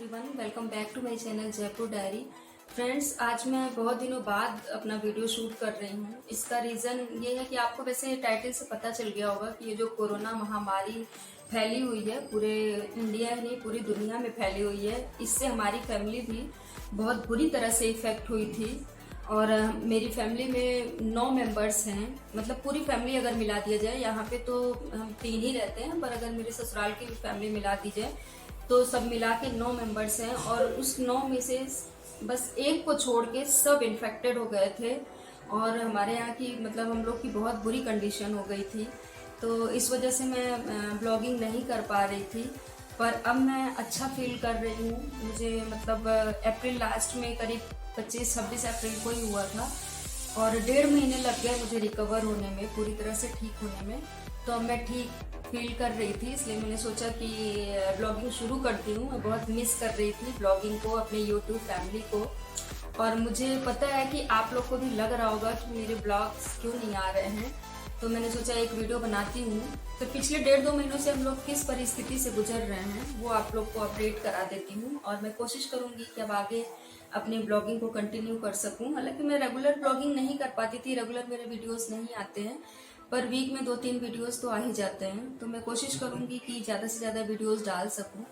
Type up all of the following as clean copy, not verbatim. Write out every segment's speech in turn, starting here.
Everyone, welcome back to my channel Jaipur diary. Friends, आज मैं बहुत दिनों बाद अपना वीडियो शूट कर रही हूँ। इसका रीज़न ये है कि आपको वैसे टाइटल से पता चल गया होगा कि ये जो कोरोना महामारी फैली हुई है, पूरे इंडिया नहीं पूरी दुनिया में फैली हुई है, इससे हमारी फैमिली भी बहुत बुरी तरह से इफ़ेक्ट हुई थी। और मेरी फैमिली में 9 मेंबर्स हैं। मतलब पूरी फैमिली अगर मिला दिया जाए, यहाँ पे तो हम 3 ही रहते हैं, पर अगर मेरे ससुराल की भी फैमिली मिला दी जाए तो सब मिला के 9 मेंबर्स हैं। और उस 9 में से बस एक को छोड़ के सब इन्फेक्टेड हो गए थे। और हमारे यहाँ की मतलब हम लोग की बहुत बुरी कंडीशन हो गई थी। तो इस वजह से मैं ब्लॉगिंग नहीं कर पा रही थी, पर अब मैं अच्छा फील कर रही हूँ। मुझे मतलब अप्रैल लास्ट में करीब 25-26 अप्रैल को ही हुआ था और 1.5 महीने लग गए मुझे रिकवर होने में, पूरी तरह से ठीक होने में। तो अब मैं ठीक फील कर रही थी, इसलिए मैंने सोचा कि ब्लॉगिंग शुरू करती हूँ। मैं बहुत मिस कर रही थी ब्लॉगिंग को, अपने यूट्यूब फैमिली को। और मुझे पता है कि आप लोग को भी लग रहा होगा कि मेरे ब्लॉग्स क्यों नहीं आ रहे हैं, तो मैंने सोचा एक वीडियो बनाती हूँ। तो पिछले 1.5-2 महीनों से हम लोग किस परिस्थिति से गुजर रहे हैं वो आप लोग को अपडेट करा देती हूँ। और मैं कोशिश करूँगी कि अब आगे अपनी ब्लॉगिंग को कंटिन्यू कर सकूँ। हालांकि मैं रेगुलर ब्लॉगिंग नहीं कर पाती थी, रेगुलर मेरे वीडियोस नहीं आते हैं, पर वीक में 2-3 वीडियोस तो आ ही जाते हैं। तो मैं कोशिश करूँगी कि ज़्यादा से ज़्यादा वीडियोस डाल सकूँ।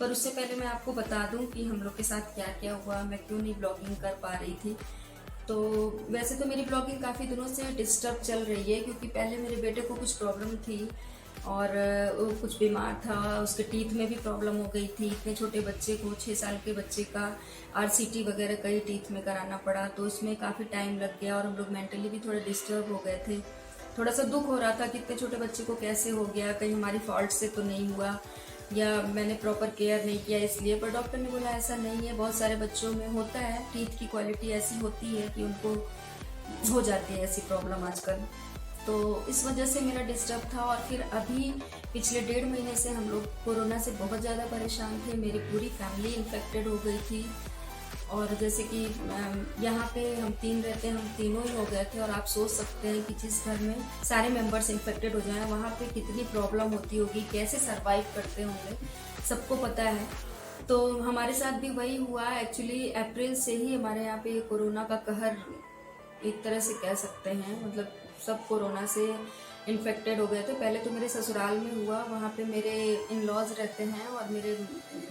पर उससे पहले मैं आपको बता दूँ कि हम लोग के साथ क्या क्या हुआ, मैं क्यों नहीं ब्लॉगिंग कर पा रही थी। तो वैसे तो मेरी ब्लॉगिंग काफ़ी दिनों से डिस्टर्ब चल रही है, क्योंकि पहले मेरे बेटे को कुछ प्रॉब्लम थी और वो कुछ बीमार था, उसके टीथ में भी प्रॉब्लम हो गई थी। इतने छोटे बच्चे को, 6 साल के बच्चे का RCT वगैरह कई टीथ में कराना पड़ा, तो उसमें काफ़ी टाइम लग गया और हम लोग मेंटली भी थोड़े डिस्टर्ब हो गए थे। थोड़ा सा दुख हो रहा था कि इतने छोटे बच्चे को कैसे हो गया, कहीं हमारी फॉल्ट से तो नहीं हुआ या मैंने प्रॉपर केयर नहीं किया इसलिए। पर डॉक्टर ने बोला ऐसा नहीं है, बहुत सारे बच्चों में होता है, टीथ की क्वालिटी ऐसी होती है कि उनको हो जाती है ऐसी प्रॉब्लम आजकल। तो इस वजह से मेरा डिस्टर्ब था। और फिर अभी पिछले 1.5 महीने से हम लोग कोरोना से बहुत ज़्यादा परेशान थे। मेरी पूरी फैमिली इन्फेक्टेड हो गई थी। और जैसे कि यहाँ पे हम 3 रहते हैं, हम तीनों ही हो गए थे। और आप सोच सकते हैं कि जिस घर में सारे मेंबर्स इन्फेक्टेड हो जाएं, वहाँ पे कितनी प्रॉब्लम होती होगी, कैसे सरवाइव करते होंगे, सबको पता है। तो हमारे साथ भी वही हुआ। एक्चुअली अप्रैल से ही हमारे यहाँ पे कोरोना का कहर एक तरह से कह सकते हैं, मतलब सब कोरोना से इन्फेक्टेड हो गए थे। पहले तो मेरे ससुराल में हुआ, वहाँ पे मेरे इन लॉज रहते हैं और मेरे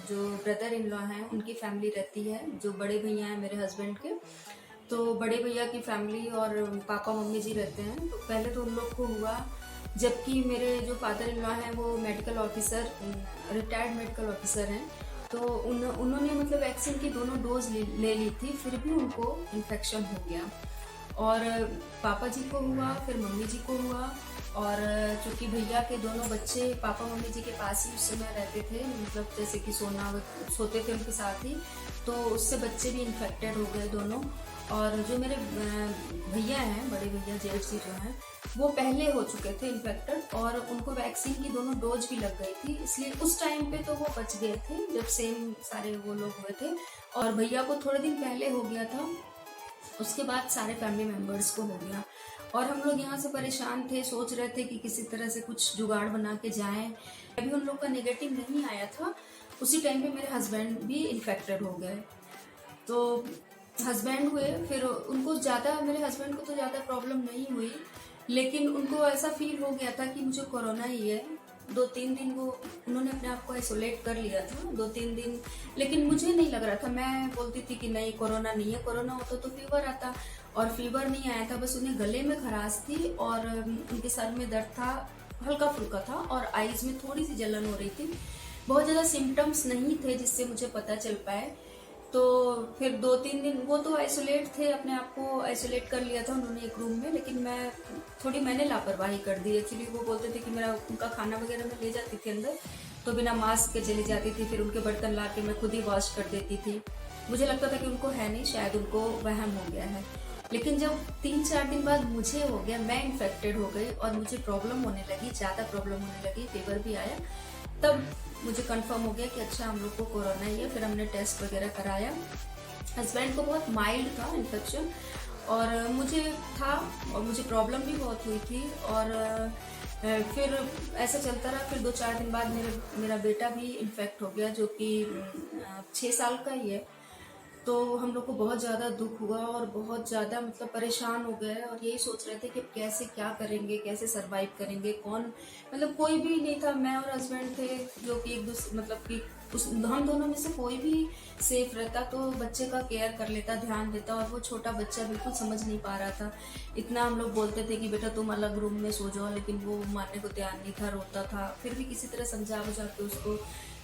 जो ब्रदर इन लॉ हैं उनकी फैमिली रहती है, जो बड़े भैया हैं मेरे हस्बैंड के। तो बड़े भैया की फैमिली और पापा मम्मी जी रहते हैं। तो पहले तो उन लोग को हुआ, जबकि मेरे जो फादर इन लॉ हैं वो medical officer, retired medical officer हैं। तो उन्होंने मतलब वैक्सीन की दोनों डोज ले ली थी, फिर भी उनको इन्फेक्शन हो गया। और पापा जी को हुआ, फिर मम्मी जी को हुआ। और चूँकि भैया के दोनों बच्चे पापा मम्मी जी के पास ही उस समय रहते थे, मतलब जैसे कि सोते थे उनके साथ ही, तो उससे बच्चे भी इन्फेक्टेड हो गए दोनों। और जो मेरे भैया हैं, बड़े भैया जेठ जी जो हैं, वो पहले हो चुके थे इन्फेक्टेड और उनको वैक्सीन की दोनों डोज भी लग गई थी, इसलिए उस टाइम पे तो वो बच गए थे जब सेम सारे वो लोग हुए थे। और भैया को थोड़े दिन पहले हो गया था, उसके बाद सारे फैमिली मेम्बर्स को हो गया। और हम लोग यहाँ से परेशान थे, सोच रहे थे कि किसी तरह से कुछ जुगाड़ बना के जाएं। अभी उन लोग का नेगेटिव नहीं आया था, उसी टाइम पे मेरे हस्बैंड भी इन्फेक्टेड हो गए। तो हस्बैंड हुए, फिर उनको ज़्यादा, मेरे हस्बैंड को तो ज़्यादा प्रॉब्लम नहीं हुई, लेकिन उनको ऐसा फील हो गया था कि मुझे कोरोना ही है। 2-3 दिन वो उन्होंने अपने आप को आइसोलेट कर लिया था, 2-3 दिन। लेकिन मुझे नहीं लग रहा था, मैं बोलती थी कि नहीं कोरोना नहीं है, कोरोना होता तो फीवर आता, और फीवर नहीं आया था। बस उन्हें गले में खराश थी और उनके सर में दर्द था, हल्का फुल्का था, और आईज में थोड़ी सी जलन हो रही थी। बहुत ज़्यादा सिम्टम्स नहीं थे जिससे मुझे पता चल पाए। तो फिर 2-3 दिन वो तो आइसोलेट थे, अपने आप को आइसोलेट कर लिया था उन्होंने एक रूम में, लेकिन मैंने लापरवाही कर दी। एक्चुअली वो बोलते थे कि मेरा उनका खाना वगैरह मैं ले जाती थी अंदर, तो बिना मास्क के चली जाती थी, फिर उनके बर्तन ला के मैं खुद ही वॉश कर देती थी। मुझे लगता था कि उनको है नहीं, शायद उनको वहम हो गया है। लेकिन जब 3-4 दिन बाद मुझे हो गया, मैं इन्फेक्टेड हो गई और मुझे प्रॉब्लम होने लगी, ज़्यादा प्रॉब्लम होने लगी, फीवर भी आया, तब मुझे कंफर्म हो गया कि अच्छा हम लोग को कोरोना ही है। फिर हमने टेस्ट वगैरह कराया। हस्बैंड को बहुत माइल्ड था इन्फेक्शन और मुझे था, और मुझे प्रॉब्लम भी बहुत हुई थी। और फिर ऐसा चलता रहा। फिर 2-4 दिन बाद मेरा बेटा भी इन्फेक्ट हो गया, जो कि 6 साल का ही है। तो हम लोग को बहुत ज़्यादा दुख हुआ और बहुत ज़्यादा मतलब परेशान हो गए, और यही सोच रहे थे कि कैसे क्या करेंगे, कैसे सरवाइव करेंगे। कौन मतलब कोई भी नहीं था, मैं और हस्बैंड थे जो कि एक दूसरे मतलब कि हम दोनों में से कोई भी सेफ रहता तो बच्चे का केयर कर लेता, ध्यान देता। और वो छोटा बच्चा बिल्कुल समझ नहीं पा रहा था। इतना हम लोग बोलते थे कि बेटा तुम अलग रूम में सो जाओ, लेकिन वो मानने को तैयार नहीं था, रोता था। फिर भी किसी तरह समझा बुझा के उसको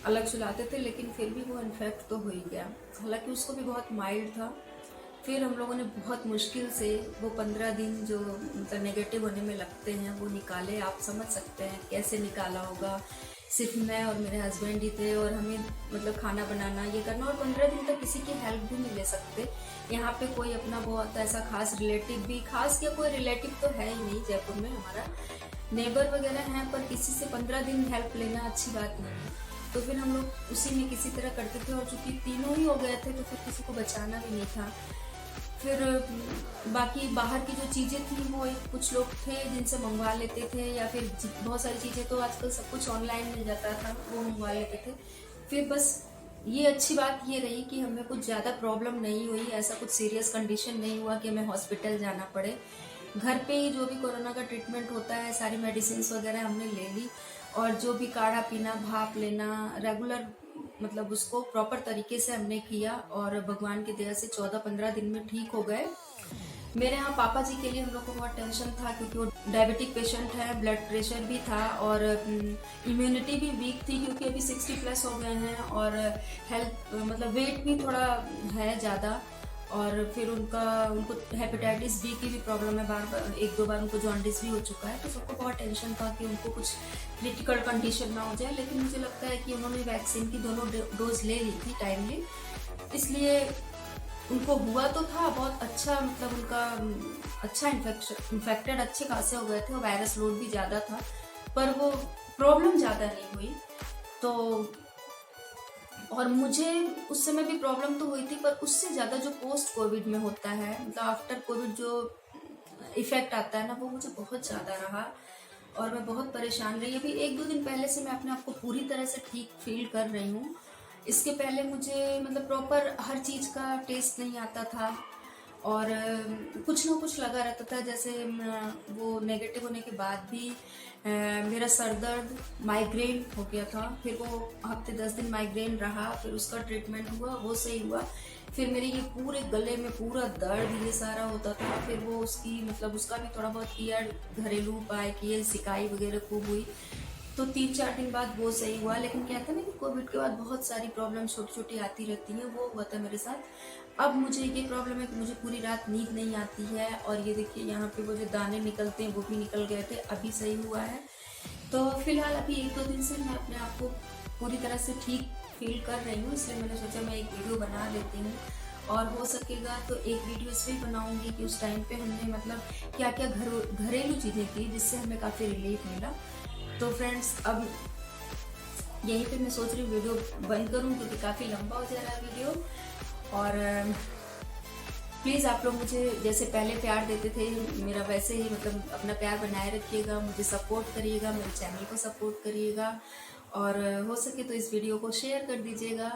अलग सुलाते थे, लेकिन फिर भी वो इन्फेक्ट तो हो ही गया। हालांकि उसको भी बहुत माइल्ड था। फिर हम लोगों ने बहुत मुश्किल से वो 15 दिन जो मतलब नेगेटिव होने में लगते हैं वो निकाले। आप समझ सकते हैं कैसे निकाला होगा। सिर्फ मैं और मेरे हस्बैंड ही थे, और हमें मतलब खाना बनाना ये करना, और 15 दिन तक किसी की हेल्प भी नहीं ले सकते। यहाँ पे कोई अपना बहुत ऐसा खास रिलेटिव भी, खास क्या कोई रिलेटिव तो है ही नहीं जयपुर में। हमारा नेबर वगैरह हैं, पर किसी से 15 दिन हेल्प लेना अच्छी बात नहीं है। तो फिर हम लोग उसी में किसी तरह करते थे, और चूंकि तीनों ही हो गए थे तो फिर किसी को बचाना भी नहीं था। फिर बाकी बाहर की जो चीज़ें थी वो एक कुछ लोग थे जिनसे मंगवा लेते थे, या फिर बहुत सारी चीज़ें तो आजकल सब कुछ ऑनलाइन मिल जाता था, वो मंगवा लेते थे। फिर बस ये अच्छी बात ये रही कि हमें कुछ ज़्यादा प्रॉब्लम नहीं हुई, ऐसा कुछ सीरियस कंडीशन नहीं हुआ कि हमें हॉस्पिटल जाना पड़े। घर पे ही जो भी कोरोना का ट्रीटमेंट होता है, सारी मेडिसिन वगैरह हमने ले ली, और जो भी काढ़ा पीना, भाप लेना, रेगुलर मतलब उसको प्रॉपर तरीके से हमने किया, और भगवान की दया से 14-15 दिन में ठीक हो गए। मेरे यहाँ पापा जी के लिए हम लोग को बहुत टेंशन था, क्योंकि वो डायबिटिक पेशेंट है, ब्लड प्रेशर भी था, और इम्यूनिटी भी वीक थी, क्योंकि अभी 60+ हो गए हैं, और हेल्थ मतलब वेट भी थोड़ा है ज़्यादा। और फिर उनको हेपेटाइटिस बी की भी प्रॉब्लम है, बार बार 1-2 बार उनको जॉन्डिस भी हो चुका है। तो सबको बहुत टेंशन था कि उनको कुछ क्रिटिकल कंडीशन ना हो जाए। लेकिन मुझे लगता है कि उन्होंने वैक्सीन की दोनों डोज ले ली थी टाइमली, इसलिए उनको हुआ तो था बहुत अच्छा, मतलब उनका अच्छा इन्फेक्टेड अच्छे खासे हो गए थे, और वायरस लोड भी ज़्यादा था, पर वो प्रॉब्लम ज़्यादा नहीं हुई। तो और मुझे उस समय भी प्रॉब्लम तो हुई थी, पर उससे ज़्यादा जो पोस्ट कोविड में होता है, मतलब आफ्टर कोविड जो इफेक्ट आता है ना, वो मुझे बहुत ज़्यादा रहा, और मैं बहुत परेशान रही। अभी 1-2 दिन पहले से मैं अपने आप को पूरी तरह से ठीक फील कर रही हूँ। इसके पहले मुझे मतलब प्रॉपर हर चीज़ का टेस्ट नहीं आता था, और कुछ ना कुछ लगा रहता था। जैसे वो नेगेटिव होने के बाद भी मेरा सर दर्द, माइग्रेन हो गया था। फिर वो हफ्ते 10 दिन माइग्रेन रहा, फिर उसका ट्रीटमेंट हुआ, वो सही हुआ। फिर मेरे ये पूरे गले में पूरा दर्द ये सारा होता था। फिर वो उसकी मतलब उसका भी थोड़ा बहुत किया, घरेलू उपाय किए, सिकाई वगैरह खूब हुई। तो 3-4 दिन बाद वो सही हुआ। लेकिन क्या था ना कि कोविड के बाद बहुत सारी प्रॉब्लम छोटी छोटी आती रहती हैं, वो हुआ था मेरे साथ। अब मुझे ये प्रॉब्लम है कि मुझे पूरी रात नींद नहीं आती है, और ये देखिए यहाँ पे वो जो दाने निकलते हैं वो भी निकल गए थे, अभी सही हुआ है। तो फिलहाल अभी 1-2 दिन से मैं अपने आप को पूरी तरह से ठीक फील कर रही हूँ, इसलिए मैंने सोचा मैं एक वीडियो बना लेती हूँ, और हो सकेगा तो एक वीडियो इसमें बनाऊंगी कि उस टाइम पे हमने मतलब क्या क्या घरेलू चीज़ें की जिससे हमें काफ़ी रिलीफ मिला। तो फ्रेंड्स अब यहीं पे मैं सोच रही हूँ वीडियो बंद करूँ, क्योंकि काफ़ी लंबा हो जा रहा है वीडियो। और प्लीज़ आप लोग मुझे जैसे पहले प्यार देते थे, मेरा वैसे ही मतलब अपना प्यार बनाए रखिएगा, मुझे सपोर्ट करिएगा, मेरे चैनल को सपोर्ट करिएगा, और हो सके तो इस वीडियो को शेयर कर दीजिएगा।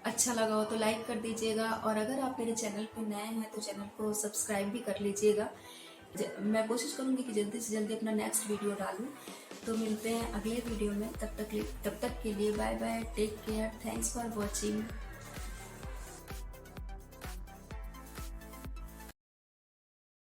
अच्छा लगा हो तो लाइक कर दीजिएगा, और अगर आप मेरे चैनल पर नए हैं तो चैनल को सब्सक्राइब भी कर लीजिएगा। मैं कोशिश करूँगी कि जल्दी से जल्दी अपना नेक्स्ट वीडियो डालूँ। तो मिलते हैं अगले वीडियो में, तब तक के लिए bye bye, take care, thanks for watching.